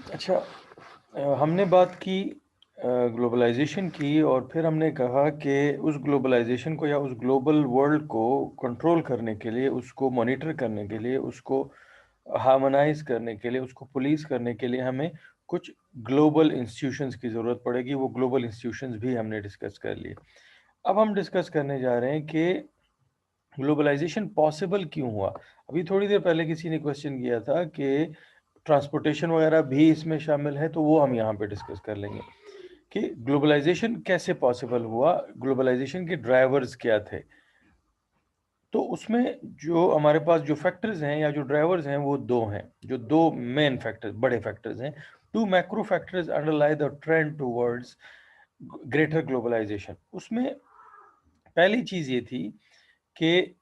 अच्छा, हमने बात की ग्लोबलाइजेशन की और फिर हमने कहा कि उस ग्लोबलाइजेशन को या उस ग्लोबल वर्ल्ड को कंट्रोल करने के लिए, उसको मॉनिटर करने के लिए, उसको हार्मोनाइज करने के लिए, उसको पुलिस करने के लिए हमें कुछ ग्लोबल इंस्टीट्यूशंस की ज़रूरत पड़ेगी। वो ग्लोबल इंस्टीट्यूशंस भी हमने डिस्कस कर लिए। अब हम डिस्कस करने जा रहे हैं कि ग्लोबलाइजेशन पॉसिबल क्यों हुआ। अभी थोड़ी देर पहले किसी ने क्वेश्चन किया था कि ट्रांसपोर्टेशन वगैरह भी इसमें शामिल है, तो वो हम यहाँ पे डिस्कस कर लेंगे कि ग्लोबलाइजेशन कैसे पॉसिबल हुआ, ग्लोबलाइजेशन के ड्राइवर्स क्या थे। तो उसमें जो हमारे पास जो फैक्टर्स हैं या जो ड्राइवर्स हैं वो दो हैं, जो दो मेन फैक्टर्स, बड़े फैक्टर्स हैं। Two macro factors underlie the trend towards greater globalisation. उसमें पहली चीज़ ये थी कि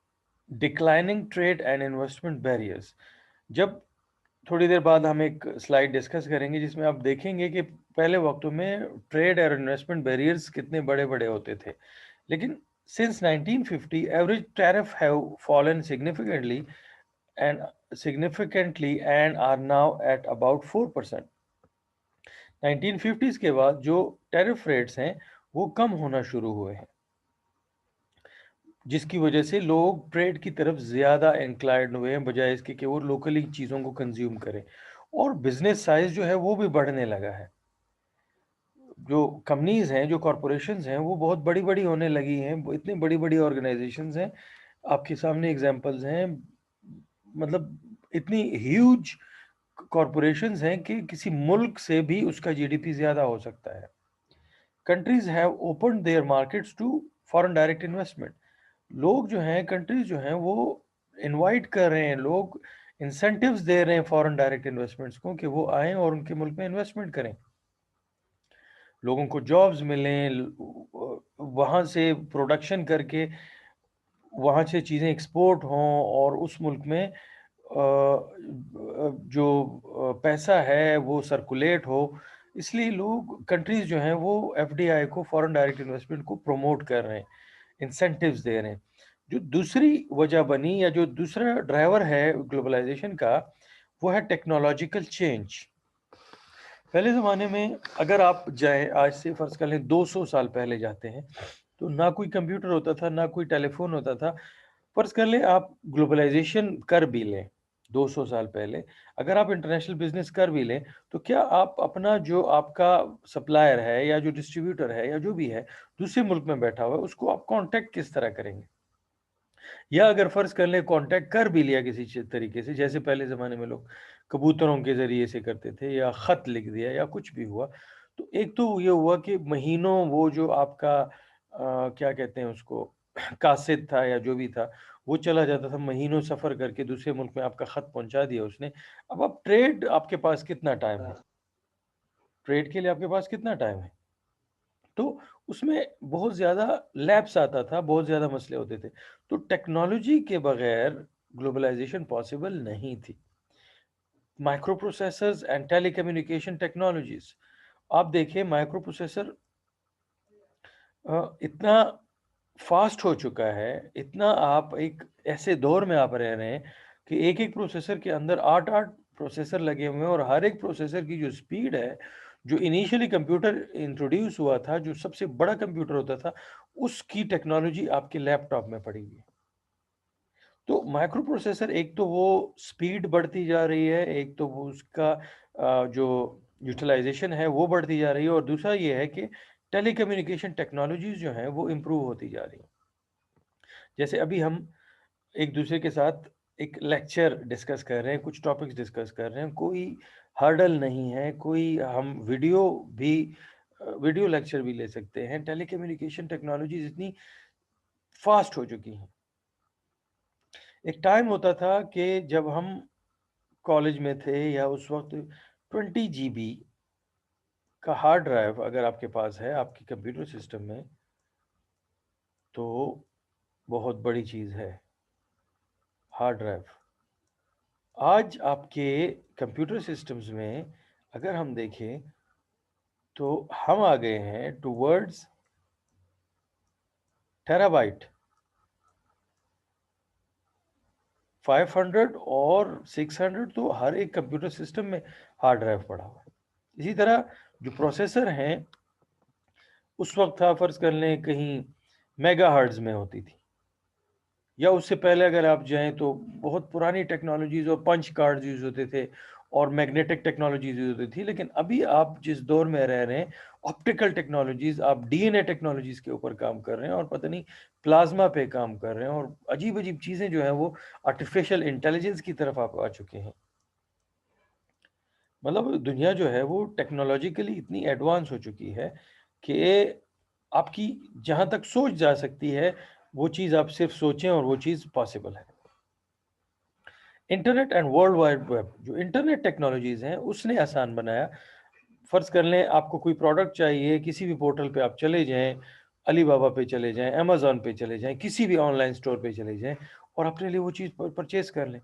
declining trade and investment barriers. जब थोड़ी देर बाद हम एक स्लाइड डिस्कस करेंगे जिसमें आप देखेंगे कि पहले वक्तों में ट्रेड और इन्वेस्टमेंट बैरियर्स कितने बड़े बड़े होते थे, लेकिन since 1950 average tariff have fallen significantly and are now at about 4%। 1950s के बाद जो टैरिफ रेट्स हैं वो कम होना शुरू हुए हैं, जिसकी वजह से लोग ट्रेड की तरफ ज़्यादा इंक्लाइंड हुए हैं बजाय इसके कि वो लोकली चीज़ों को कंज्यूम करें। और बिजनेस साइज जो है वो भी बढ़ने लगा है। जो कंपनीज हैं, जो कॉरपोरेशंस हैं, वो बहुत बड़ी बड़ी होने लगी हैं। वो इतनी बड़ी बड़ी ऑर्गेनाइजेशंस हैं, आपके सामने एग्जांपल्स हैं। मतलब इतनी ह्यूज कॉरपोरेशंस हैं कि किसी मुल्क से भी उसका जीडीपी ज़्यादा हो सकता है। Countries have open their markets to foreign direct investment. लोग जो हैं, कंट्रीज जो हैं, वो इनवाइट कर रहे हैं, लोग इंसेंटिव्स दे रहे हैं फॉरेन डायरेक्ट इन्वेस्टमेंट्स को कि वो आएँ और उनके मुल्क में इन्वेस्टमेंट करें, लोगों को जॉब्स मिलें, वहाँ से प्रोडक्शन करके वहाँ से चीज़ें एक्सपोर्ट हों और उस मुल्क में जो पैसा है वो सर्कुलेट हो। इसलिए लोग, कंट्रीज जो हैं, वो एफडीआई को, फॉरेन डायरेक्ट इन्वेस्टमेंट को प्रमोट कर रहे हैं, इंसेंटिव्स दे रहे हैं। जो दूसरी वजह बनी या जो दूसरा ड्राइवर है ग्लोबलाइजेशन का, वो है टेक्नोलॉजिकल चेंज। पहले ज़माने में अगर आप जाएं, आज से फ़र्ज़ कर लें 200 साल पहले जाते हैं, तो ना कोई कंप्यूटर होता था, ना कोई टेलीफोन होता था। फ़र्ज़ कर लें आप ग्लोबलाइजेशन कर भी लें 200 साल पहले, अगर आप इंटरनेशनल बिज़नेस कर भी लें, तो क्या आप अपना जो आपका सप्लायर है या जो डिस्ट्रीब्यूटर है या जो भी है, दूसरे मुल्क में बैठा हुआ है, उसको आप कॉन्टैक्ट किस तरह करेंगे? या अगर फ़र्ज़ कर लें कॉन्टैक्ट कर भी लिया किसी तरीके से, जैसे पहले ज़माने में लोग कबूतरों के ज़रिए से करते थे या ख़त लिख दिया या कुछ भी हुआ, तो एक तो ये हुआ कि महीनों वो जो आपका क्या कहते हैं उसको कासिद था या जो भी था, वो चला जाता था, महीनों सफ़र करके दूसरे मुल्क में आपका ख़त पहुँचा दिया उसने। अब ट्रेड आपके पास कितना टाइम है? ट्रेड के लिए आपके पास कितना टाइम है? तो उसमें बहुत ज़्यादा लैप्स आता था, बहुत ज़्यादा मसले होते थे। तो टेक्नोलॉजी के बगैर ग्लोबलाइज़ेशन पॉसिबल नहीं थी। Micro processors and telecommunication technologies, आप देखिए माइक्रो प्रोसेसर इतना फ़ास्ट हो चुका है, इतना आप एक ऐसे दौर में आप रह रहे हैं कि एक-एक प्रोसेसर के अंदर 8-8 प्रोसेसर लगे हुए हैं और हर एक प्रोसेसर की जो स्पीड है, जो इनिशियली कंप्यूटर इंट्रोड्यूस हुआ था, जो सबसे बड़ा कंप्यूटर होता था, उसकी टेक्नोलॉजी आपके लैपटॉप में पड़ी हुई है। तो माइक्रो प्रोसेसर, एक तो वो स्पीड बढ़ती जा रही है, एक तो वो उसका जो यूटिलाइज़ेशन है वो बढ़ती जा रही है और दूसरा ये है कि टेलीकम्युनिकेशन टेक्नोलॉजीज़ जो हैं वो इम्प्रूव होती जा रही हैं। जैसे अभी हम एक दूसरे के साथ एक लेक्चर डिस्कस कर रहे हैं, कुछ टॉपिक्स डिस्कस कर रहे हैं, कोई हर्डल नहीं है, कोई हम वीडियो लेक्चर भी ले सकते हैं। टेलीकम्युनिकेशन टेक्नोलॉजीज़ इतनी फ़ास्ट हो चुकी हैं। एक टाइम होता था कि जब हम कॉलेज में थे या उस वक़्त 20 जीबी का हार्ड ड्राइव अगर आपके पास है, आपके कंप्यूटर सिस्टम में, तो बहुत बड़ी चीज़ है हार्ड ड्राइव। आज आपके कंप्यूटर सिस्टम्स में अगर हम देखें, तो हम आ गए हैं टुवर्ड्स टेराबाइट। 500 और 600 तो हर एक कंप्यूटर सिस्टम में हार्ड ड्राइव पड़ा हुआ है। इसी तरह जो प्रोसेसर हैं, उस वक्त आप फर्ज कर लें कहीं मेगाहर्ट्ज में होती थी, या उससे पहले अगर आप जाएं तो बहुत पुरानी टेक्नोलॉजीज और पंच कार्ड्स यूज होते थे और मैग्नेटिक टेक्नोलॉजीज यूज होती थी। लेकिन अभी आप जिस दौर में रह रहे हैं, ऑप्टिकल टेक्नोलॉजीज, आप डीएनए टेक्नोलॉजीज के ऊपर काम कर रहे हैं और पता नहीं प्लाज्मा पे काम कर रहे हैं, और अजीब अजीब चीजें जो है वो आर्टिफिशियल इंटेलिजेंस की तरफ आप आ चुके हैं। मतलब दुनिया जो है वो टेक्नोलॉजिकली इतनी एडवांस हो चुकी है कि आपकी जहां तक सोच जा सकती है वो चीज़ आप सिर्फ सोचें और वो चीज़ पॉसिबल है। Internet and world wide web, जो इंटरनेट टेक्नोलॉजीज हैं उसने आसान बनाया। फर्ज कर लें आपको कोई प्रोडक्ट चाहिए, किसी भी पोर्टल पे आप चले जाएं, अलीबाबा पे चले जाएं, अमेजोन पे चले जाएं, किसी भी ऑनलाइन स्टोर पे चले जाएं और अपने लिए वो चीज़ परचेज कर लें।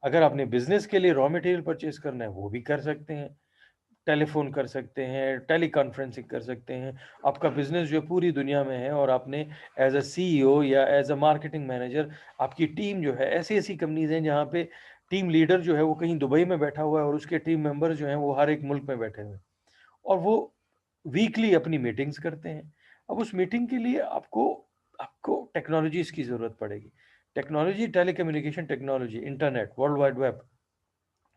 अगर आपने बिजनेस के लिए रॉ मटेरियल परचेज करना है वो भी कर सकते हैं, टेलीफोन कर सकते हैं, टेली कॉन्फ्रेंसिंग कर सकते हैं। आपका बिजनेस जो पूरी दुनिया में है और आपने एज अ सीईओ या एज अ मार्केटिंग मैनेजर, आपकी टीम जो है, ऐसी ऐसी कंपनीज हैं जहाँ पे टीम लीडर जो है वो कहीं दुबई में बैठा हुआ है और उसके टीम मेंबर जो हैं वो हर एक मुल्क में बैठे हुए हैं, और वो वीकली अपनी मीटिंग्स करते हैं। अब उस मीटिंग के लिए आपको आपको टेक्नोलॉजीज की ज़रूरत पड़ेगी। Technology, telecommunication technology, internet, world wide web,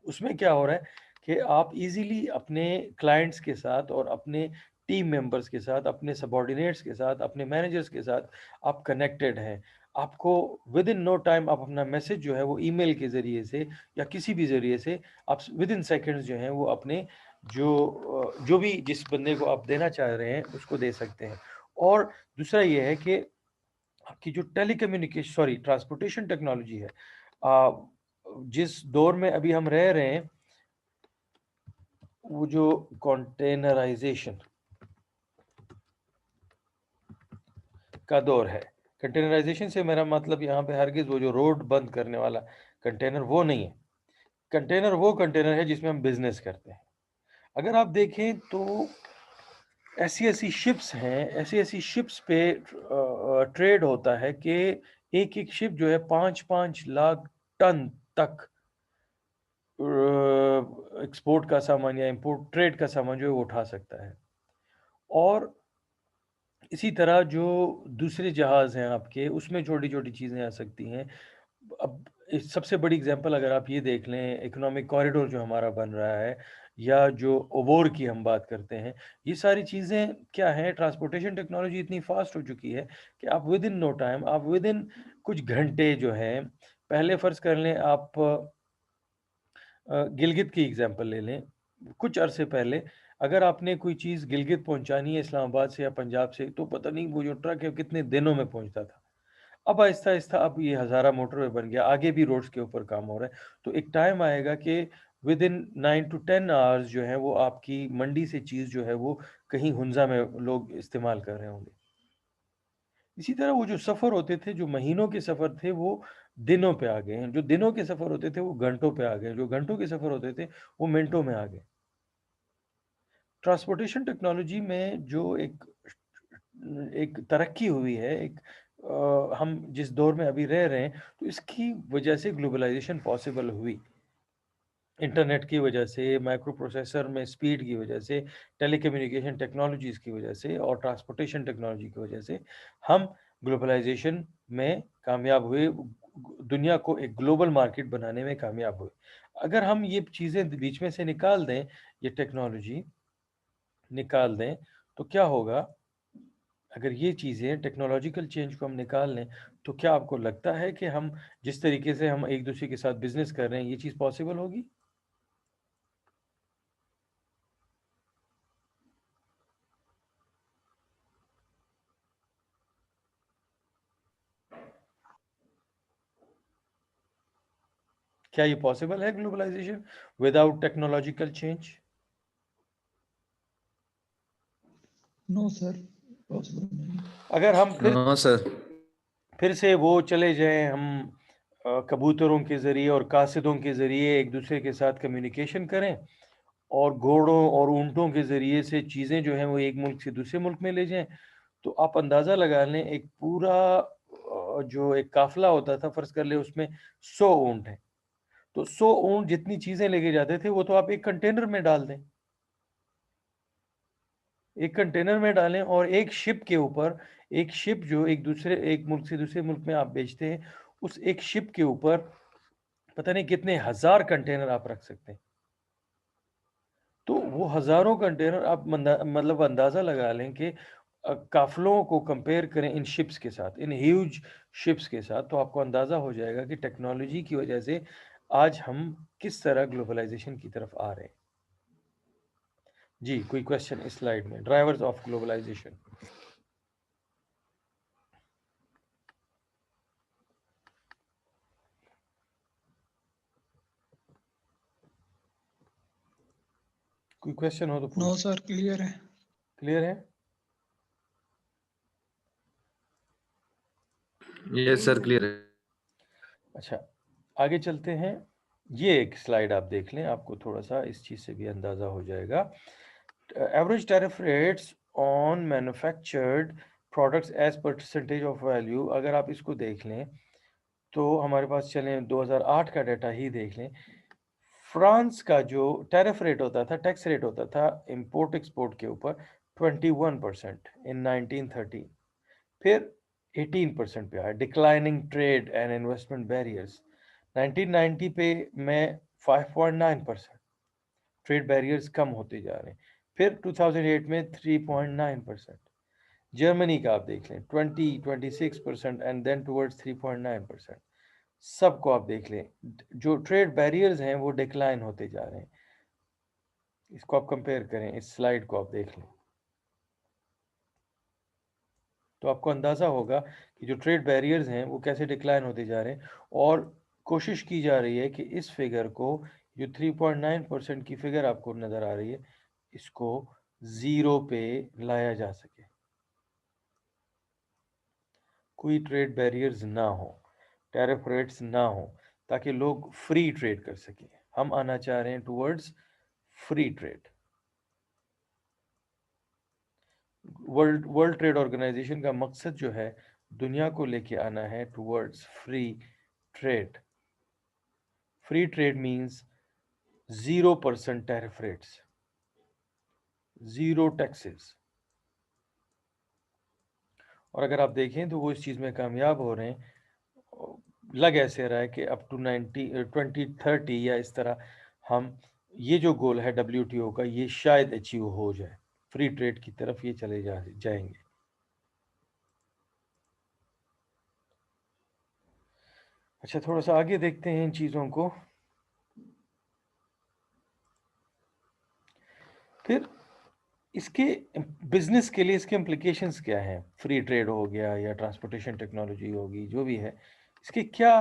उसमें क्या हो रहा है कि आप इजीली अपने क्लाइंट्स के साथ और अपने टीम मेंबर्स के साथ, अपने सबॉर्डिनेट्स के साथ, अपने मैनेजर्स के साथ आप कनेक्टेड हैं। आपको विद इन नो टाइम आप अपना मैसेज जो है वो ईमेल के ज़रिए से या किसी भी ज़रिए से आप विद इन सेकेंड्स जो हैं वो अपने जो भी जिस बंदे को आप देना चाह रहे हैं उसको दे सकते हैं। और दूसरा ये है कि आपकी जो टेलीकम्युनिकेशन सॉरी ट्रांसपोर्टेशन टेक्नोलॉजी है, आ, जिस दौर में अभी हम रह रहे हैं, वो जो कंटेनराइजेशन का दौर है। कंटेनराइजेशन से मेरा मतलब यहाँ पे हरगिज वो जो रोड बंद करने वाला कंटेनर वो नहीं है। कंटेनर वो कंटेनर है जिसमें हम बिजनेस करते हैं। अगर आप देखें तो ऐसी ऐसी शिप्स हैं, ऐसी ऐसी शिप्स पे ट्रेड होता है कि एक एक शिप जो है 5-5 लाख टन तक एक्सपोर्ट का सामान या इंपोर्ट ट्रेड का सामान जो है वो उठा सकता है। और इसी तरह जो दूसरे जहाज हैं आपके, उसमें छोटी छोटी चीज़ें आ सकती हैं। अब सबसे बड़ी एग्जांपल अगर आप ये देख लें, इकोनॉमिक कॉरिडोर जो हमारा बन रहा है, या जो ओबोर की हम बात करते हैं, ये सारी चीज़ें क्या हैं, ट्रांसपोर्टेशन टेक्नोलॉजी इतनी फास्ट हो चुकी है कि आप विद इन नो टाइम, आप विद इन कुछ घंटे जो हैं, पहले फ़र्ज़ कर लें आप गिलगित की एग्जांपल ले लें। कुछ अरसे पहले अगर आपने कोई चीज़ गिलगित पहुंचानी है इस्लामाबाद से या पंजाब से, तो पता नहीं वो जो ट्रक है कितने दिनों में पहुंचता था। अब आहिस्ता आहिस्ता अब ये हज़ारा मोटरवे बन गया, आगे भी रोड्स के ऊपर काम हो रहा है। तो एक टाइम आएगा कि विद इन 9 to 10 आवर्स जो है वो आपकी मंडी से चीज़ जो है वो कहीं हुंजा में लोग इस्तेमाल कर रहे होंगे। इसी तरह वो जो सफ़र होते थे, जो महीनों के सफ़र थे, वो दिनों पे आ गए हैं। जो दिनों के सफ़र होते थे वो घंटों पे आ गए, जो घंटों के सफ़र होते थे वो मिनटों में आ गए। ट्रांसपोर्टेशन टेक्नोलॉजी में जो एक एक तरक्की हुई है, एक हम जिस दौर में अभी रह रहे हैं, तो इसकी वजह से ग्लोबलाइजेशन पॉसिबल हुई। इंटरनेट की वजह से, माइक्रो प्रोसेसर में स्पीड की वजह से, टेलीकम्युनिकेशन टेक्नोलॉजीज़ की वजह से और ट्रांसपोर्टेशन टेक्नोलॉजी की वजह से हम ग्लोबलाइजेशन में कामयाब हुए, दुनिया को एक ग्लोबल मार्केट बनाने में कामयाब हुए। अगर हम ये चीज़ें बीच में से निकाल दें, ये टेक्नोलॉजी निकाल दें, तो क्या होगा? अगर ये चीज़ें टेक्नोलॉजिकल चेंज को हम निकाल लें, तो क्या आपको लगता है कि हम जिस तरीके से हम एक दूसरे के साथ बिजनेस कर रहे हैं, ये चीज़ पॉसिबल होगी? क्या ये पॉसिबल है globalisation without technological change? No sir, possible नहीं। अगर हम नो सर। फिर से वो चले जाएं, हम कबूतरों के ज़रिए और कासिदों के ज़रिए एक दूसरे के साथ कम्युनिकेशन करें, और घोड़ों और ऊँटों के ज़रिए से चीज़ें जो हैं वो एक मुल्क से दूसरे मुल्क में ले जाएं, तो आप अंदाज़ा लगा लें, एक पूरा जो एक काफ़िला होता था, फ़र्ज़ कर लें उसमें 100 ऊँट हैं, तो 100 ऊँट जितनी चीज़ें लेके जाते थे वो तो आप एक कंटेनर में डाल दें। एक कंटेनर में डालें और एक शिप के ऊपर, एक शिप जो एक मुल्क से दूसरे मुल्क में आप बेचते हैं, उस एक शिप के ऊपर पता नहीं कितने हजार कंटेनर आप रख सकते हैं। तो वो हजारों कंटेनर आप मतलब अंदाजा लगा लें कि काफिलों को कंपेयर करें इन शिप्स के साथ, इन ह्यूज शिप्स के साथ, तो आपको अंदाजा हो जाएगा कि टेक्नोलॉजी की वजह से आज हम किस तरह ग्लोबलाइजेशन की तरफ आ रहे हैं। जी, कोई क्वेश्चन इस स्लाइड में? Drivers of globalisation. कोई क्वेश्चन हो तो नो पूछ। सर, क्लियर है। क्लियर है? यस सर, क्लियर है। अच्छा, आगे चलते हैं। ये एक स्लाइड आप देख लें, आपको थोड़ा सा इस चीज़ से भी अंदाज़ा हो जाएगा। Average tariff rates on manufactured products as percentage of value, अगर आप इसको देख लें तो हमारे पास चलें 2008 का डाटा ही देख लें। फ्रांस का जो टैरिफ रेट होता था, टैक्स रेट होता था इंपोर्ट एक्सपोर्ट के ऊपर 21% इन 1930, फिर 18% पे आया। Declining trade and investment barriers 1990 पे में 5.9%, ट्रेड बैरियर्स कम होते जा रहे हैं। फिर 2008 में 3.9%। जर्मनी का आप देख लें 26% एंड देन टुवर्ड्स 3.9%। सबको आप देख लें, जो ट्रेड बैरियर्स हैं वो डिक्लाइन होते जा रहे हैं। इसको आप कंपेयर करें, इस स्लाइड को आप देख लें तो आपको अंदाज़ा होगा कि जो ट्रेड बैरियर्स हैं वो कैसे डिक्लाइन होते जा रहे हैं, और कोशिश की जा रही है कि इस फिगर को, जो 3.9% की फिगर आपको नज़र आ रही है, इसको ज़ीरो पे लाया जा सके, कोई ट्रेड बैरियर्स ना हो, टैरिफ रेट्स ना हो, ताकि लोग फ्री ट्रेड कर सकें। हम आना चाह रहे हैं towards free trade. World trade organisation का मकसद जो है, दुनिया को लेके आना है towards free trade. Free trade means 0% tariff rates, zero taxes. और अगर आप देखें तो वो इस चीज़ में कामयाब हो रहे हैं। लग ऐसे रहा है कि अप टू 2030 या इस तरह हम, ये जो गोल है WTO का, ये शायद अचीव हो जाए, फ्री ट्रेड की तरफ ये चले जाएंगे। अच्छा, थोड़ा सा आगे देखते हैं इन चीज़ों को। फिर इसके बिजनेस के लिए इसके इम्प्लीकेशंस क्या हैं? फ्री ट्रेड हो गया या ट्रांसपोर्टेशन टेक्नोलॉजी होगी, जो भी है, इसके क्या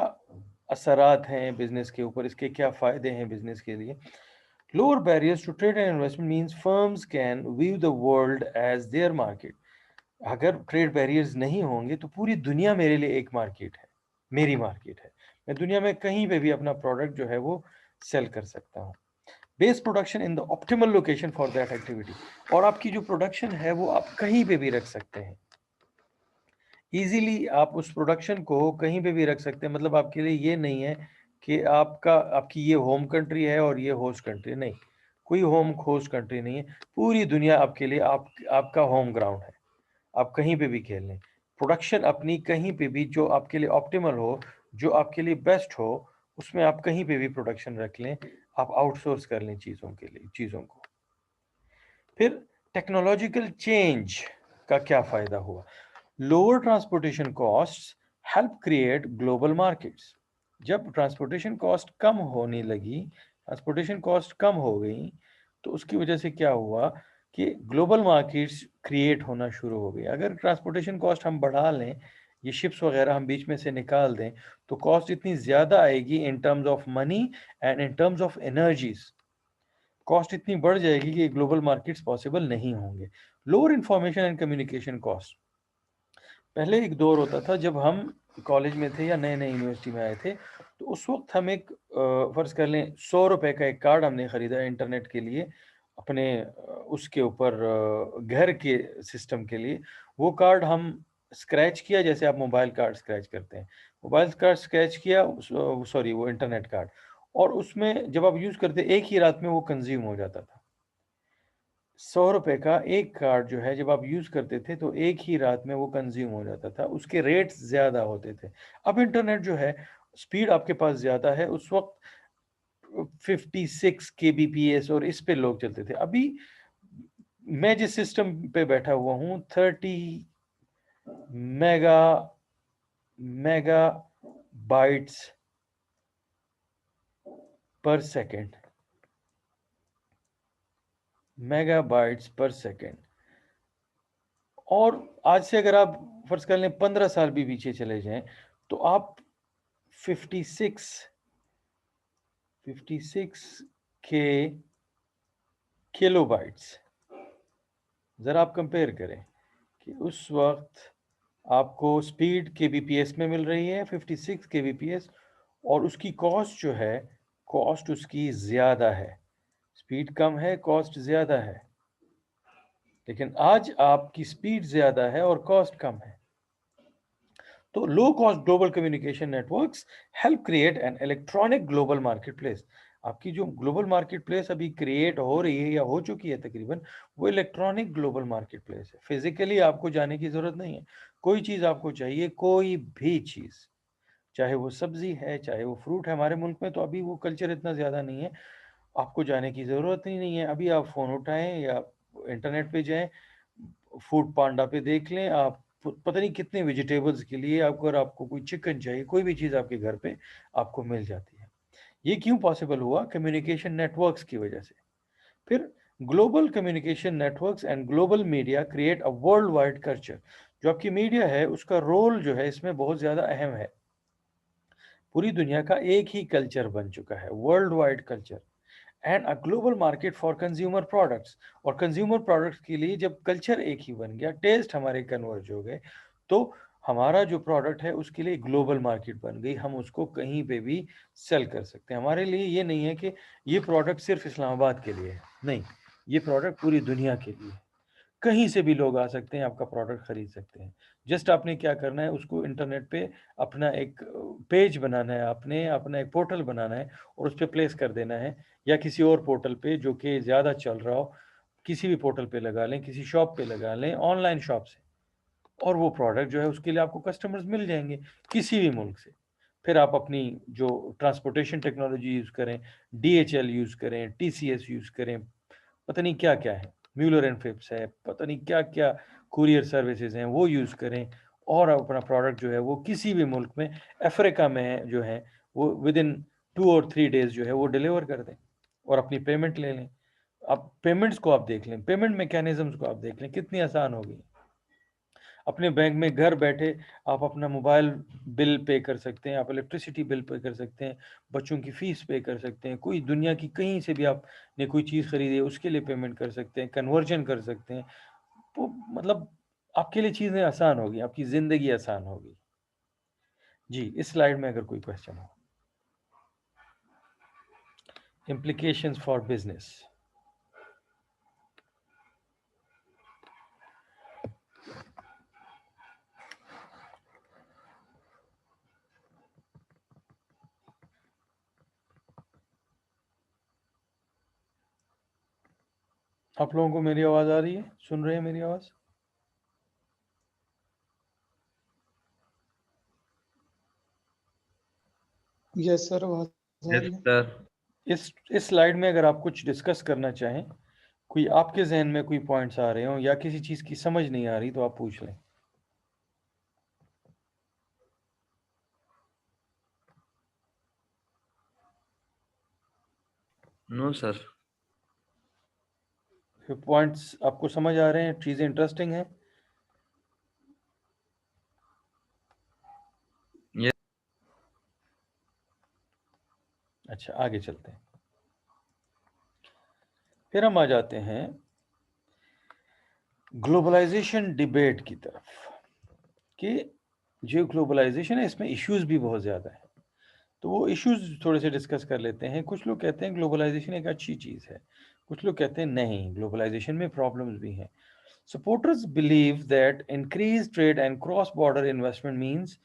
असरात हैं बिजनेस के ऊपर, इसके क्या फ़ायदे हैं बिजनेस के लिए? Lower barriers to trade and investment means firms can view the world as their market. अगर ट्रेड बैरियर्स नहीं होंगे तो पूरी दुनिया मेरे लिए एक मार्केट है, मेरी मार्केट है। मैं दुनिया में कहीं पे भी अपना प्रोडक्ट जो है वो सेल कर सकता हूँ। Base production in the optimal location for that activity, और आपकी जो प्रोडक्शन है वो आप कहीं पे भी रख सकते हैं इजीली। आप उस प्रोडक्शन को कहीं पे भी रख सकते हैं, मतलब आपके लिए ये नहीं है कि आपकी ये होम कंट्री है और ये होस्ट कंट्री, नहीं, कोई होम होस्ट कंट्री नहीं है। पूरी दुनिया आपके लिए आपका होम ग्राउंड है, आप कहीं पे भी खेल लें। प्रोडक्शन अपनी कहीं पे भी जो आपके लिए ऑप्टिमल हो, जो आपके लिए बेस्ट हो, उसमें आप कहीं पे भी प्रोडक्शन रख लें, आप आउटसोर्स कर लें चीज़ों को। फिर टेक्नोलॉजिकल चेंज का क्या फ़ायदा हुआ? Lower transportation costs help create global markets. जब ट्रांसपोर्टेशन कॉस्ट कम होने लगी, ट्रांसपोर्टेशन कॉस्ट कम हो गई, तो उसकी वजह से क्या हुआ कि ग्लोबल मार्केट्स क्रिएट होना शुरू हो गई। अगर ट्रांसपोर्टेशन कॉस्ट हम बढ़ा लें, ये शिप्स वगैरह हम बीच में से निकाल दें, तो कॉस्ट इतनी ज़्यादा आएगी in terms of money and in terms of energies, cost इतनी बढ़ जाएगी कि ग्लोबल मार्केट्स पॉसिबल नहीं होंगे। Lower information and communication cost, पहले एक दौर होता था जब हम कॉलेज में थे या नए नए यूनिवर्सिटी में आए थे, तो उस वक्त हम एक फ़र्ज़ कर लें 100 रुपए का एक कार्ड हमने ख़रीदा इंटरनेट के लिए, अपने उसके ऊपर घर के सिस्टम के लिए। वो कार्ड हम स्क्रैच किया, जैसे आप मोबाइल कार्ड स्क्रैच करते हैं, मोबाइल कार्ड स्क्रैच किया, सॉरी वो इंटरनेट कार्ड, और उसमें जब आप यूज़ करते एक ही रात में वो कंज्यूम हो जाता था। 100 रुपए का एक कार्ड जो है जब आप यूज करते थे तो एक ही रात में वो कंज्यूम हो जाता था, उसके रेट्स ज्यादा होते थे। अब इंटरनेट जो है, स्पीड आपके पास ज्यादा है। उस वक्त 56 kbps और इस पे लोग चलते थे। अभी मैं जिस सिस्टम पे बैठा हुआ हूँ 30 मेगा बाइट्स पर सेकेंड, मेगाबाइट्स पर सेकेंड। और आज से अगर आप फर्ज कर लें 15 साल भी पीछे चले जाएं तो आप 56 के किलोबाइट्स, जरा आप कंपेयर करें कि उस वक्त आपको स्पीड केबीपीएस में मिल रही है 56 केबीपीएस, और उसकी कॉस्ट जो है, कॉस्ट उसकी ज्यादा है। स्पीड कम है, कॉस्ट ज्यादा है। लेकिन आज आपकी स्पीड ज्यादा है और कॉस्ट कम है। तो low cost global communication networks help create an electronic global marketplace. आपकी जो ग्लोबल मार्केटप्लेस अभी क्रिएट हो रही है या हो चुकी है तकरीबन, वो इलेक्ट्रॉनिक ग्लोबल मार्केटप्लेस है। फिजिकली आपको जाने की जरूरत नहीं है। कोई चीज आपको चाहिए, कोई भी चीज, चाहे वो सब्जी है, चाहे वो फ्रूट है। हमारे मुल्क में तो अभी वो कल्चर इतना ज्यादा नहीं है, आपको जाने की जरूरत ही नहीं है। अभी आप फोन उठाएं या इंटरनेट पे जाएं, फूड पांडा पे देख लें, आप पता नहीं कितने वेजिटेबल्स के लिए अगर आपको कोई चिकन चाहिए, कोई भी चीज़ आपके घर पे आपको मिल जाती है। ये क्यों पॉसिबल हुआ? कम्युनिकेशन नेटवर्क्स की वजह से। फिर global communication networks and global media create a world wide culture. जो आपकी मीडिया है उसका रोल जो है इसमें बहुत ज़्यादा अहम है। पूरी दुनिया का एक ही कल्चर बन चुका है, world wide culture, and a global market for consumer products. और कंज्यूमर प्रोडक्ट्स के लिए जब कल्चर एक ही बन गया, टेस्ट हमारे कन्वर्ज हो गए, तो हमारा जो प्रोडक्ट है उसके लिए ग्लोबल मार्केट बन गई। हम उसको कहीं पे भी सेल कर सकते हैं। हमारे लिए ये नहीं है कि ये प्रोडक्ट सिर्फ इस्लामाबाद के लिए है, नहीं, ये प्रोडक्ट पूरी दुनिया के लिए है। कहीं से भी लोग आ सकते हैं, आपका प्रोडक्ट खरीद सकते हैं। जस्ट आपने क्या करना है, उसको इंटरनेट पे अपना एक पेज बनाना है, आपने अपना एक पोर्टल बनाना है और उस पर प्लेस कर देना है, या किसी और पोर्टल पे जो कि ज़्यादा चल रहा हो, किसी भी पोर्टल पे लगा लें, किसी शॉप पे लगा लें, ऑनलाइन शॉप से, और वो प्रोडक्ट जो है उसके लिए आपको कस्टमर्स मिल जाएंगे किसी भी मुल्क से। फिर आप अपनी जो ट्रांसपोर्टेशन टेक्नोलॉजी यूज़ करें, डीएचएल यूज़ करें, टीसीएस यूज़ करें, पता नहीं क्या क्या है, म्यूलर एंड फिप्स है, पता नहीं क्या क्या कुरियर सर्विसेज हैं, वो यूज़ करें, और अपना प्रोडक्ट जो है वो किसी भी मुल्क में, अफ्रीका में जो है वो विद इन 2 और 3 डेज जो है वो डिलीवर कर दें, और अपनी पेमेंट ले लें। आप पेमेंट्स को आप देख लें, पेमेंट मैकेनिज्म्स को आप देख लें, कितनी आसान हो गई। अपने बैंक में घर बैठे आप अपना मोबाइल बिल पे कर सकते हैं, आप इलेक्ट्रिसिटी बिल पे कर सकते हैं, बच्चों की फीस पे कर सकते हैं, कोई दुनिया की कहीं से भी आपने कोई चीज़ खरीदी है उसके लिए पेमेंट कर सकते हैं, कन्वर्जन कर सकते हैं। तो मतलब आपके लिए चीज़ें आसान होगी, आपकी ज़िंदगी आसान होगी। जी, इस स्लाइड में अगर कोई क्वेश्चन हो। Implications for business. आप लोगों को मेरी आवाज़ आ रही है? सुन रहे हैं मेरी आवाज़? यस सर, आवाज आ रही है। सर। इस स्लाइड में अगर आप कुछ डिस्कस करना चाहें, कोई आपके जहन में कोई पॉइंट्स आ रहे हो या किसी चीज़ की समझ नहीं आ रही, तो आप पूछ लें। No sir. पॉइंट्स आपको समझ आ रहे हैं, चीज़ें इंटरेस्टिंग हैं? यस। अच्छा, आगे चलते हैं। फिर हम आ जाते हैं ग्लोबलाइजेशन डिबेट की तरफ, कि जो ग्लोबलाइजेशन है इसमें इश्यूज भी बहुत ज़्यादा है। तो वो इश्यूज थोड़े से डिस्कस कर लेते हैं। कुछ लोग कहते हैं ग्लोबलाइजेशन एक अच्छी चीज़ है, कुछ लोग कहते हैं नहीं, ग्लोबलाइजेशन में प्रॉब्लम्स भी हैं। Supporters believe that increase trade and cross border investment means,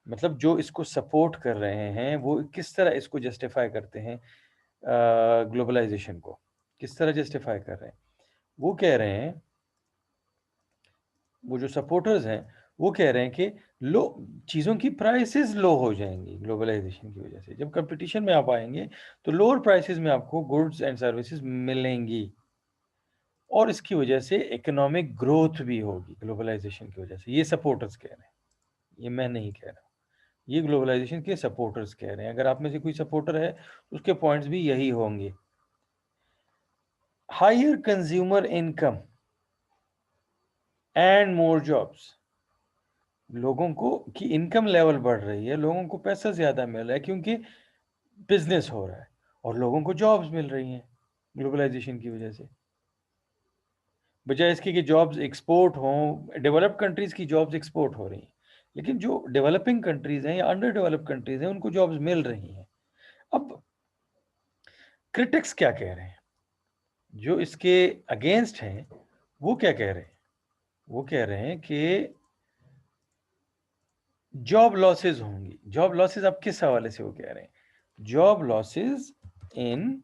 मतलब जो इसको सपोर्ट कर रहे हैं वो किस तरह इसको जस्टिफाई करते हैं, ग्लोबलाइजेशन को किस तरह जस्टिफाई कर रहे हैं। वो कह रहे हैं, वो जो सपोर्टर्स हैं वो कह रहे हैं कि लो चीज़ों की प्राइसेस लो हो जाएंगी ग्लोबलाइजेशन की वजह से। जब कंपटीशन में आप आएंगे तो लोअर प्राइसेस में आपको गुड्स एंड सर्विसेज मिलेंगी और इसकी वजह से इकोनॉमिक ग्रोथ भी होगी ग्लोबलाइजेशन की वजह से। ये सपोर्टर्स कह रहे हैं, ये मैं नहीं कह रहा हूँ, ये ग्लोबलाइजेशन के सपोर्टर्स कह रहे हैं। अगर आप में से कोई सपोर्टर है तो उसके पॉइंट्स भी यही होंगे। Higher consumer income and more jobs, लोगों को की इनकम लेवल बढ़ रही है, लोगों को पैसा ज्यादा मिल रहा है क्योंकि बिजनेस हो रहा है और लोगों को जॉब्स मिल रही हैं ग्लोबलाइजेशन की वजह से। बजाय इसके कि जॉब्स एक्सपोर्ट हों, डेवलप्ड कंट्रीज की जॉब्स एक्सपोर्ट हो रही हैं, लेकिन जो डेवलपिंग कंट्रीज हैं या अंडर डेवलप्ड कंट्रीज हैं उनको जॉब्स मिल रही हैं। अब क्रिटिक्स क्या कह रहे हैं, जो इसके अगेंस्ट हैं वो क्या कह रहे हैं? वो कह रहे हैं कि जॉब लॉसेस होंगी। जॉब लॉसेस अब किस हवाले से वो कह रहे हैं? जॉब लॉसेस इन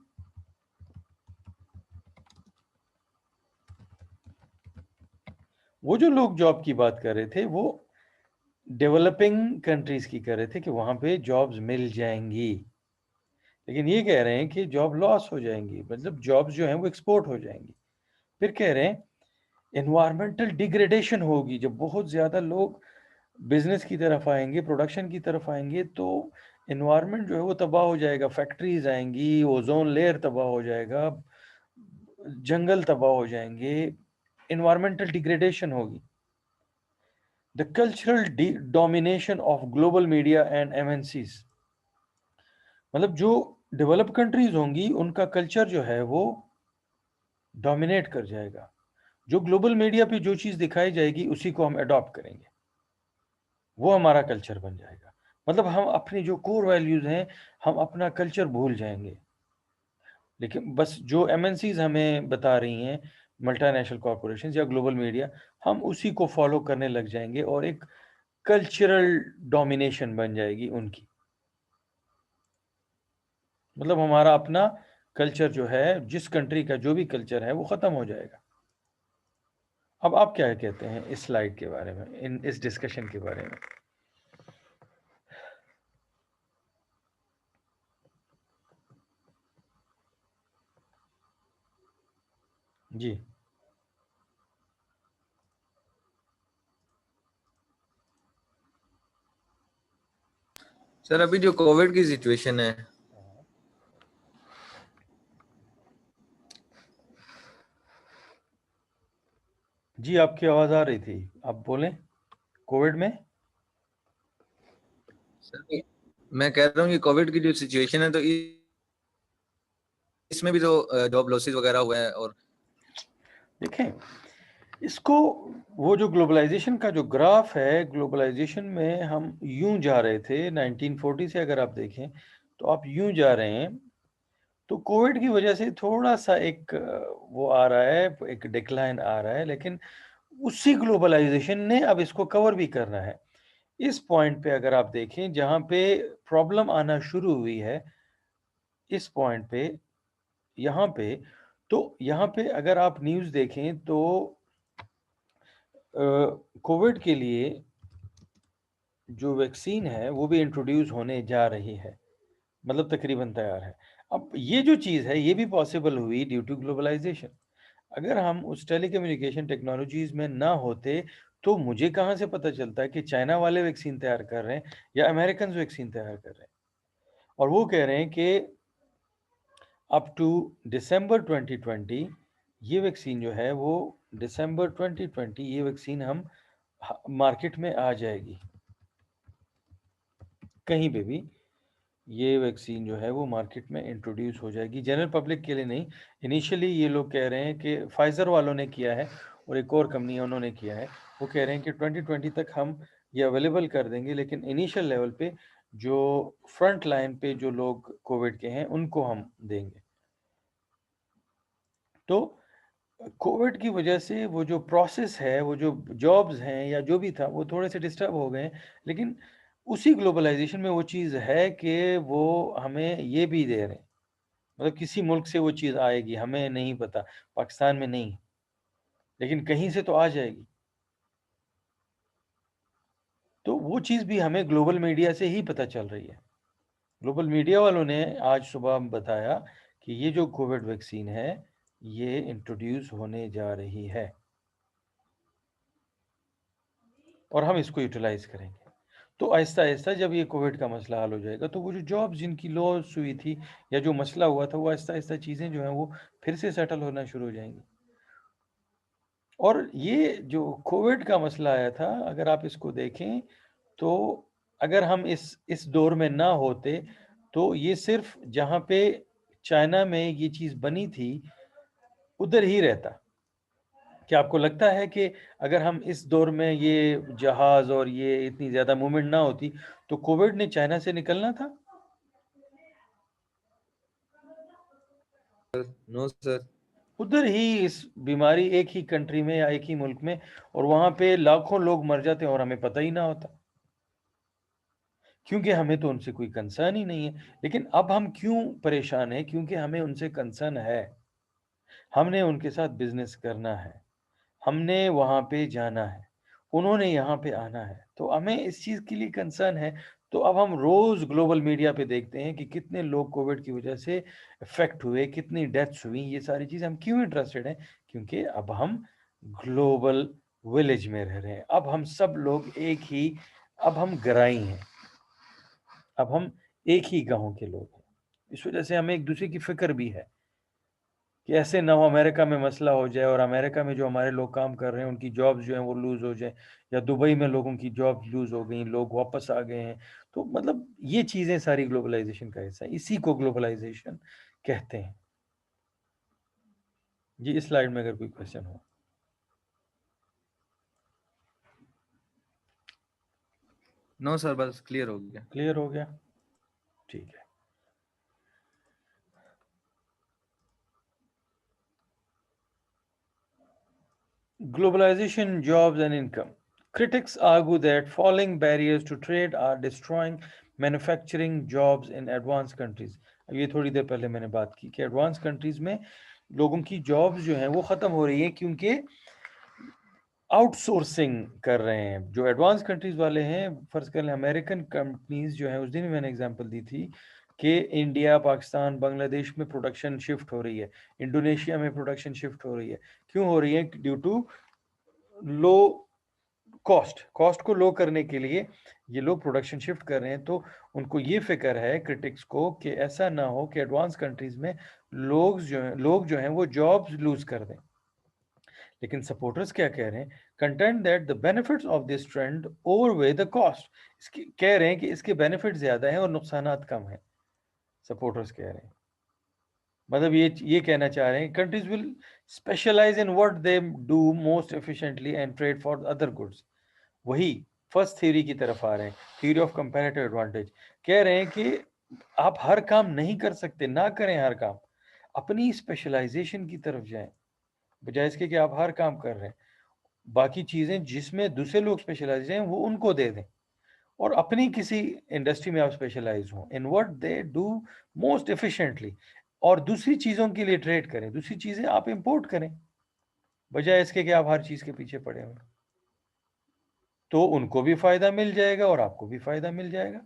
वो जो लोग जॉब की बात कर रहे थे वो डेवलपिंग कंट्रीज की कर रहे थे कि वहां पे जॉब्स मिल जाएंगी, लेकिन ये कह रहे हैं कि जॉब लॉस हो जाएंगी, मतलब जॉब्स जो हैं वो एक्सपोर्ट हो जाएंगी। फिर कह रहे हैं एनवायरमेंटल डिग्रेडेशन होगी। जब बहुत ज्यादा लोग बिजनेस की तरफ आएंगे, प्रोडक्शन की तरफ आएंगे, तो एनवायरनमेंट जो है वो तबाह हो जाएगा। फैक्ट्रीज आएंगी, ओजोन लेयर तबाह हो जाएगा, जंगल तबाह हो जाएंगे, एनवायरमेंटल डिग्रेडेशन होगी। The cultural domination of global media and MNCs, मतलब जो डेवलप कंट्रीज होंगी उनका कल्चर जो है वो डोमिनेट कर जाएगा। जो ग्लोबल मीडिया पे जो चीज दिखाई जाएगी उसी को हम अडॉप्ट करेंगे, वो हमारा कल्चर बन जाएगा। मतलब हम अपनी जो कोर वैल्यूज हैं, हम अपना कल्चर भूल जाएंगे। लेकिन बस जो एमएनसीज हमें बता रही हैं, मल्टीनेशनल कॉरपोरेशंस या ग्लोबल मीडिया, हम उसी को फॉलो करने लग जाएंगे और एक कल्चरल डोमिनेशन बन जाएगी उनकी। मतलब हमारा अपना कल्चर जो है, जिस कंट्री का जो भी कल्चर है वो खत्म हो जाएगा। अब आप क्या कहते हैं इस स्लाइड के बारे में, इस डिस्कशन के बारे में? जी सर, अभी जो कोविड की सिचुएशन है, जी आपकी आवाज आ रही थी, आप बोलें। कोविड में सर मैं कह रहा हूँ कि कोविड की जो सिचुएशन है, तो इसमें भी तो जॉब लॉसेस वगैरह हुए हैं। और देखें इसको, वो जो ग्लोबलाइजेशन का जो ग्राफ है, ग्लोबलाइजेशन में हम यूं जा रहे थे 1940 से, अगर आप देखें तो आप यूं जा रहे हैं। तो कोविड की वजह से थोड़ा सा एक वो आ रहा है, एक डिक्लाइन आ रहा है, लेकिन उसी ग्लोबलाइजेशन ने अब इसको कवर भी करना है। इस पॉइंट पे अगर आप देखें जहां पे प्रॉब्लम आना शुरू हुई है, इस पॉइंट पे, यहाँ पे, तो यहाँ पे अगर आप न्यूज़ देखें तो कोविड के लिए जो वैक्सीन है वो भी इंट्रोड्यूस होने जा रही है, मतलब तकरीबन तैयार है। अब ये जो चीज़ है ये भी पॉसिबल हुई ड्यू टू ग्लोबलाइजेशन। अगर हम उस टेलीकम्युनिकेशन टेक्नोलॉजीज में ना होते तो मुझे कहाँ से पता चलता है कि चाइना वाले वैक्सीन तैयार कर रहे हैं या अमेरिकन वैक्सीन तैयार कर रहे हैं। और वो कह रहे हैं कि अप टू दिसंबर 2020 ये वैक्सीन जो है वो, दिसंबर 2020 ये वैक्सीन हम मार्केट में आ जाएगी, कहीं पे भी ये वैक्सीन जो है वो मार्केट में इंट्रोड्यूस हो जाएगी, जनरल पब्लिक के लिए नहीं। इनिशियली ये लोग कह रहे हैं कि फाइजर वालों ने किया है और एक और कंपनी है उन्होंने किया है, वो कह रहे हैं कि 2020 तक हम ये अवेलेबल कर देंगे, लेकिन इनिशियल लेवल पे जो फ्रंट लाइन पे जो लोग कोविड के हैं उनको हम देंगे। तो कोविड की वजह से वो जो प्रोसेस है, वो जो जॉब्स हैं या जो भी था, वो थोड़े से डिस्टर्ब हो गए हैं। लेकिन उसी ग्लोबलाइजेशन में वो चीज़ है कि वो हमें ये भी दे रहे हैं, मतलब किसी मुल्क से वो चीज़ आएगी हमें नहीं पता, पाकिस्तान में नहीं, लेकिन कहीं से तो आ जाएगी। तो वो चीज़ भी हमें ग्लोबल मीडिया से ही पता चल रही है। ग्लोबल मीडिया वालों ने आज सुबह बताया कि ये जो कोविड वैक्सीन है ये इंट्रोड्यूस होने जा रही है और हम इसको यूटिलाइज करेंगे। तो आहिस्ता आहिस्ता जब ये कोविड का मसला हल हो जाएगा तो वो जो जॉब जिनकी लॉस हुई थी या जो मसला हुआ था वो आहिस्ता आहिस्ता चीज़ें जो हैं वो फिर से सेटल होना शुरू हो जाएंगी। और ये जो कोविड का मसला आया था, अगर आप इसको देखें तो अगर हम इस दौर में ना होते तो ये सिर्फ जहाँ पे चाइना में ये चीज़ बनी थी उधर ही रहता। क्या आपको लगता है कि अगर हम इस दौर में ये जहाज और ये इतनी ज़्यादा मूवमेंट ना होती तो कोविड ने चाइना से निकलना था? No sir. उधर ही इस बीमारी एक ही कंट्री में या एक ही मुल्क में, और वहां पे लाखों लोग मर जाते और हमें पता ही ना होता, क्योंकि हमें तो उनसे कोई कंसर्न ही नहीं है। लेकिन अब हम क्यों परेशान हैं? क्योंकि हमें उनसे कंसर्न है, हमने उनके साथ बिजनेस करना है, हमने वहां पे जाना है, उन्होंने यहाँ पे आना है, तो हमें इस चीज़ के लिए कंसर्न है। तो अब हम रोज ग्लोबल मीडिया पे देखते हैं कि कितने लोग कोविड की वजह से इफेक्ट हुए, कितनी डेथ्स हुई। ये सारी चीज़ हम क्यों इंटरेस्टेड हैं? क्योंकि अब हम ग्लोबल विलेज में रह रहे हैं, अब हम सब लोग एक ही, अब हम गराई हैं, अब हम एक ही गांव के लोग हैं। इस वजह से हमें एक दूसरे की फिक्र भी है कि ऐसे ना हो अमेरिका में मसला हो जाए और अमेरिका में जो हमारे लोग काम कर रहे हैं उनकी जॉब्स जो हैं वो लूज़ हो जाए, या दुबई में लोगों की जॉब्स लूज़ हो गई, लोग वापस आ गए हैं। तो मतलब ये चीज़ें सारी ग्लोबलाइजेशन का हिस्सा है, इसी को ग्लोबलाइजेशन कहते हैं। जी, इस स्लाइड में अगर कोई क्वेश्चन हो। नो सर, बस क्लियर हो गया। क्लियर हो गया? ठीक है। Globalization, jobs and income. Critics argue that falling barriers to trade are destroying manufacturing jobs in advanced countries. अब ये थोड़ी देर पहले मैंने बात की कि एडवांस कंट्रीज में लोगों की जॉब्स जो हैं वो ख़त्म हो रही हैं क्योंकि आउटसोर्सिंग कर रहे हैं। जो एडवांस कंट्रीज वाले हैं, फर्ज कर लें अमेरिकन कंपनीज जो हैं, उस दिन भी मैंने एग्जांपल दी थी कि इंडिया, पाकिस्तान, बांग्लादेश में प्रोडक्शन शिफ्ट हो रही है, इंडोनेशिया में प्रोडक्शन शिफ्ट हो रही है। क्यों हो रही है? ड्यू टू लो कॉस्ट को लो करने के लिए ये लोग प्रोडक्शन शिफ्ट कर रहे हैं। तो उनको ये फिक्र है क्रिटिक्स को कि ऐसा ना हो कि एडवांस कंट्रीज में लोग जो हैं वो जॉब्स लूज कर दें। लेकिन सपोर्टर्स क्या कह रहे हैं? Contend that the benefits of this trend outweigh the cost. इसकी कह रहे हैं कि इसके बेनिफिट ज्यादा हैं और नुकसानात कम हैं। सपोर्टर्स कह रहे हैं, मतलब ये कहना चाह रहे हैं countries will specialise in what they do most efficiently and trade for other goods. वही फर्स्ट थ्योरी की तरफ आ रहे हैं, थ्योरी ऑफ कंपैरेटिव एडवांटेज। कह रहे हैं कि आप हर काम नहीं कर सकते, ना करें हर काम, अपनी स्पेशलाइजेशन की तरफ जाएं, बजाय इसके कि आप हर काम कर रहे हैं। बाकी चीज़ें जिसमें दूसरे लोग स्पेशलाइज हैं वो उनको दे दें, और अपनी किसी इंडस्ट्री में आप स्पेशलाइज हों इन what they do most efficiently, और दूसरी चीज़ों के लिए ट्रेड करें, दूसरी चीज़ें आप इंपोर्ट करें, बजाय इसके कि आप हर चीज़ के पीछे पड़े हुए। तो उनको भी फायदा मिल जाएगा और आपको भी फायदा मिल जाएगा,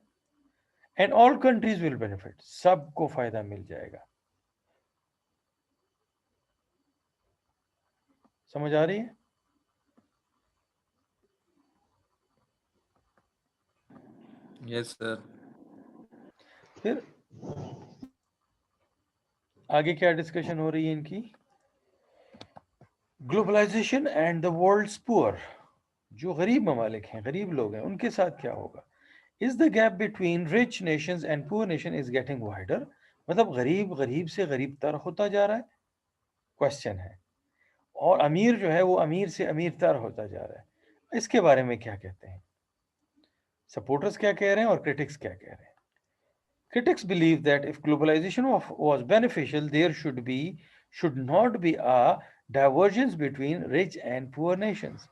and all countries will benefit, सबको फायदा मिल जाएगा। समझ आ रही है? Yes sir. फिर आगे क्या डिस्कशन हो रही है इनकी? Globalisation and the world's poor, जो गरीब ममालिक हैं, गरीब लोग हैं, उनके साथ क्या होगा? Is the gap between rich Nations and poor nation is getting wider. मतलब गरीब गरीब से गरीब तर होता जा रहा है, क्वेश्चन है, और अमीर जो है वो अमीर से अमीर तर होता जा रहा है। इसके बारे में क्या कहते हैं सपोर्टर्स, क्या कह रहे हैं और क्रिटिक्स क्या कह रहे हैं? Critics believe that if globalization was beneficial, there should not be a divergence between rich and poor nations.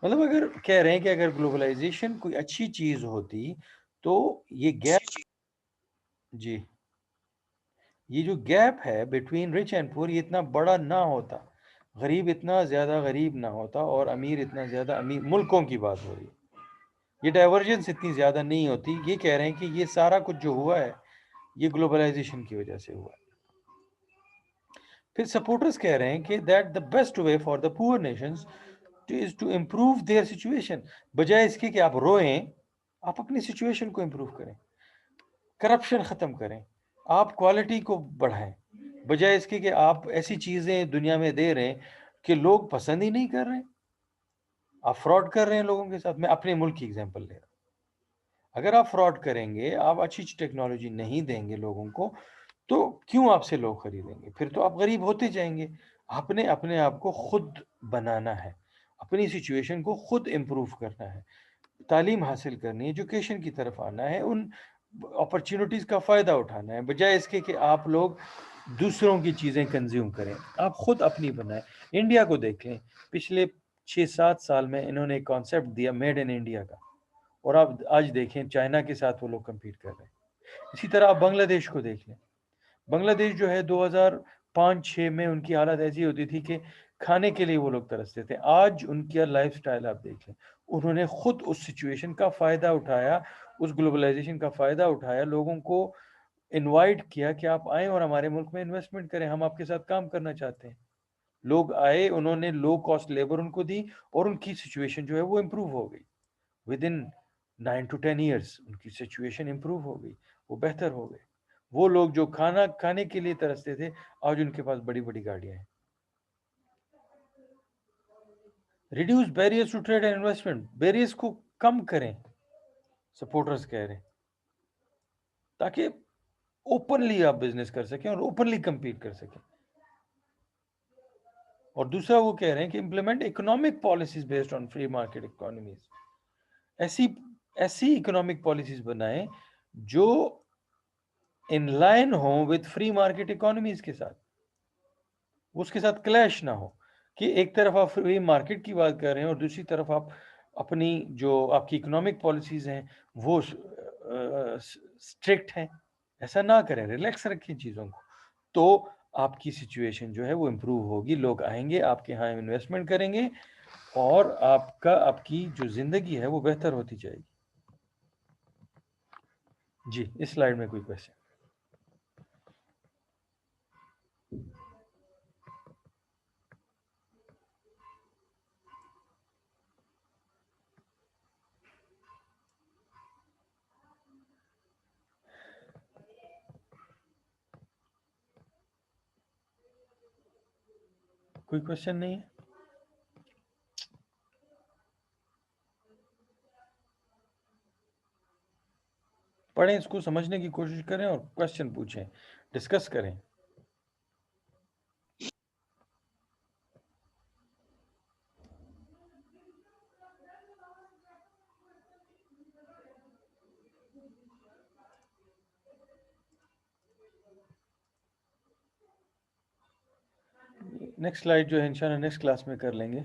मतलब अगर कह रहे हैं कि अगर ग्लोबलाइजेशन कोई अच्छी चीज होती तो ये गैप, जी, ये जो गैप है बिटवीन रिच एंड पुअर ये इतना बड़ा ना होता। गरीब इतना ज़्यादा गरीब ना होता और अमीर इतना ज़्यादा अमीर, मुल्कों की बात हो रही है, ये डाइवर्जेंस इतनी ज़्यादा नहीं होती। ये कह रहे हैं कि ये सारा कुछ जो हुआ है ये ग्लोबलाइजेशन की वजह से हुआ है। फिर सपोर्टर्स कह रहे हैं कि that the best way for the poor nations is to improve their situation. बजाय इसके कि आप रोएं, आप अपनी सिचुएशन को इम्प्रूव करें, करप्शन ख़त्म करें, आप क्वालिटी को बढ़ाएं, बजाय इसके कि आप ऐसी चीज़ें दुनिया में दे रहे हैं कि लोग पसंद ही नहीं कर रहे हैं। आप फ्रॉड कर रहे हैं लोगों के साथ। मैं अपने मुल्क की एग्जांपल ले रहा हूं। अगर आप फ्रॉड करेंगे, आप अच्छी टेक्नोलॉजी नहीं देंगे लोगों को, तो क्यों आपसे लोग खरीदेंगे? फिर तो आप गरीब होते जाएंगे। आपने अपने आप को खुद बनाना है, अपनी सिचुएशन को खुद इम्प्रूव करना है, तालीम हासिल करनी है, एजुकेशन की तरफ आना है, उन अपॉर्चुनिटीज़ का फ़ायदा उठाना है, बजाय इसके कि आप लोग दूसरों की चीज़ें कंज्यूम करें। आप खुद अपनी बनाएं। इंडिया को देख लें, पिछले 6-7 साल में इन्होंने एक कॉन्सेप्ट दिया मेड इन इंडिया का, और आप आज देखें चाइना के साथ वो लोग कम्पीट कर रहे हैं। इसी तरह आप बांग्लादेश को देख लें। बांग्लादेश जो है 2005-6 में उनकी हालत ऐसी होती थी कि खाने के लिए वो लोग तरसते थे। आज उनका लाइफस्टाइल आप देख लें, उन्होंने खुद उस सिचुएशन का फ़ायदा उठाया, उस ग्लोबलाइजेशन का फ़ायदा उठाया, लोगों को इनवाइट किया कि आप आएँ और हमारे मुल्क में इन्वेस्टमेंट करें, हम आपके साथ काम करना चाहते हैं। लोग आए, उन्होंने लो कॉस्ट लेबर उनको दी और उनकी सिचुएशन जो है वो इम्प्रूव हो गई। विद इन 9 to 10 ईयर्स उनकी सिचुएशन इम्प्रूव हो गई, वो बेहतर हो गए। वो लोग जो खाना खाने के लिए तरसते थे, आज उनके पास बड़ी बड़ी गाड़ियां हैं। Reduce barriers to trade and investment, barriers को कम करें, सपोर्टर्स कह रहे हैं, ताकि ओपनली आप बिजनेस कर सकें और ओपनली compete कर सकें। और दूसरा वो कह रहे हैं कि implement economic policies based on free market economies. ऐसी ऐसी इकोनॉमिक पॉलिसीज बनाएं जो इन लाइन हो विद फ्री मार्केट इकोनॉमीज के साथ, उसके साथ क्लैश ना हो कि एक तरफ आप फ्री मार्केट की बात कर रहे हैं और दूसरी तरफ आप अपनी जो आपकी इकोनॉमिक पॉलिसीज हैं वो स्ट्रिक्ट हैं। ऐसा ना करें, रिलैक्स रखें चीज़ों को, तो आपकी सिचुएशन जो है वो इम्प्रूव होगी, लोग आएंगे आपके यहाँ इन्वेस्टमेंट करेंगे और आपकी जो ज़िंदगी है वो बेहतर होती जाएगी। जी, इस स्लाइड में कोई क्वेश्चन? कोई क्वेश्चन नहीं है? पढ़ें, इसको समझने की कोशिश करें और क्वेश्चन पूछें, डिस्कस करें। नेक्स्ट स्लाइड जो है इंशाल्लाह नेक्स्ट क्लास में कर लेंगे।